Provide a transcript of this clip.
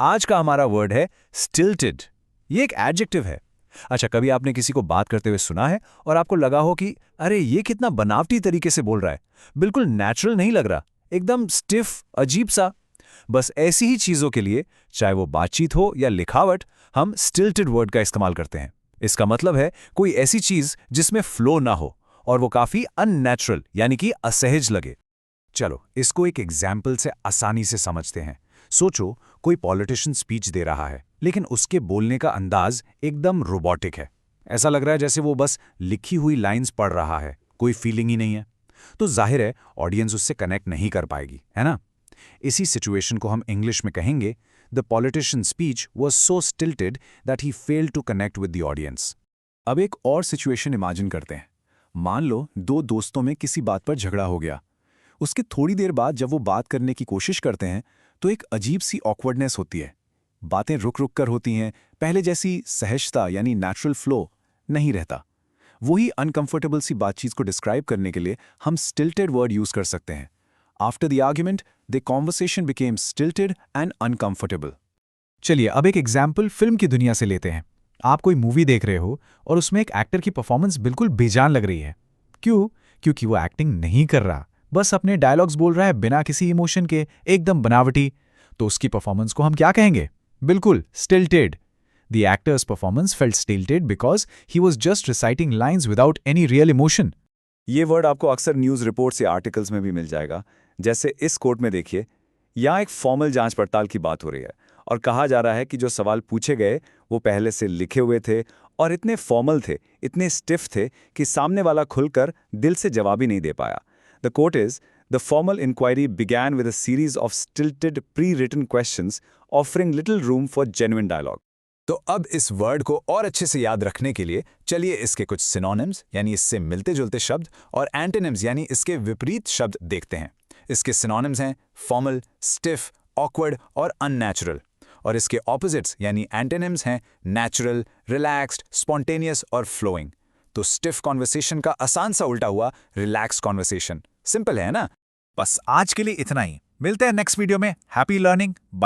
आज का हमारा वर्ड है स्टिल्टेड। ये एक एडजेक्टिव है। अच्छा, कभी आपने किसी को बात करते हुए सुना है और आपको लगा हो कि अरे ये कितना बनावटी तरीके से बोल रहा है, बिल्कुल नेचुरल नहीं लग रहा, एकदम स्टिफ, अजीब सा। बस ऐसी ही चीजों के लिए, चाहे वो बातचीत हो या लिखावट, हम स्टिल्टेड वर्ड का इस्तेमाल करते हैं। इसका मतलब है कोई ऐसी चीज जिसमें फ्लो ना हो और वो काफी अननेचुरल यानी कि असहज लगे। चलो इसको एक एग्जाम्पल से आसानी से समझते हैं। सोचो, कोई पॉलिटिशियन स्पीच दे रहा है, लेकिन उसके बोलने का अंदाज एकदम रोबोटिक है। ऐसा लग रहा है जैसे वो बस लिखी हुई लाइंस पढ़ रहा है, कोई फीलिंग ही नहीं है। तो जाहिर है ऑडियंस उससे कनेक्ट नहीं कर पाएगी, है ना। इसी सिचुएशन को हम इंग्लिश में कहेंगे, the politician speech was so stilted that he failed to connect with the audience. अब एक और सिचुएशन इमेजिन करते हैं। मान लो दो दोस्तों में किसी बात पर झगड़ा हो गया। उसके थोड़ी देर बाद जब वो बात करने की कोशिश करते हैं तो एक अजीब सी ऑकवर्डनेस होती है। बातें रुक रुक कर होती हैं, पहले जैसी सहजता यानी नेचुरल फ्लो नहीं रहता। वही अनकंफर्टेबल सी बातचीत को डिस्क्राइब करने के लिए हम स्टिल्टेड वर्ड यूज कर सकते हैं। After the argument the conversation became stilted and uncomfortable. चलिए अब एक एग्जाम्पल फिल्म की दुनिया से लेते हैं। आप कोई मूवी देख रहे हो और उसमें एक एक्टर की परफॉर्मेंस बिल्कुल बेजान लग रही है। क्यों? क्योंकि वो एक्टिंग नहीं कर रहा, बस अपने डायलॉग्स बोल रहा है बिना किसी इमोशन के, एकदम बनावटी। तो उसकी परफॉर्मेंस को हम क्या कहेंगे? बिल्कुल stilted. The actor's performance felt stilted because he was just reciting lines without any real emotion. ये वर्ड आपको अक्सर न्यूज़ रिपोर्ट्स या आर्टिकल्स में भी मिल जाएगा। जैसे इस कोर्ट में देखिए, यहाँ एक फॉर्मल जांच पड़ताल की बात हो रही है और कहा जा रहा है कि जो सवाल पूछे गए वो पहले से लिखे हुए थे और इतने फॉर्मल थे, इतने स्टिफ थे कि सामने वाला खुलकर दिल से जवाब ही नहीं दे पाया। The court is the formal inquiry began with a series of stilted pre written questions offering little room for genuine dialogue. तो अब इस वर्ड को और अच्छे से याद रखने के लिए चलिए इसके कुछ सिनोनिम्स यानी इससे मिलते जुलते शब्द और एंटोनिम्स यानी इसके विपरीत शब्द देखते हैं। इसके सिनोनिम्स हैं फॉर्मल, स्टिफ, ऑकवर्ड और अननेचुरल। और इसके ऑपोजिट्स यानी एंटोनिम्स हैं नेचुरल, रिलैक्स्ड, स्पॉन्टेनियस और फ्लोइंग। तो स्टिफ कॉन्वर्सेशन का आसान सा उल्टा हुआ रिलैक्स कॉन्वर्सेशन। सिंपल है ना। बस आज के लिए इतना ही। मिलते हैं नेक्स्ट वीडियो में। Happy learning. बाय।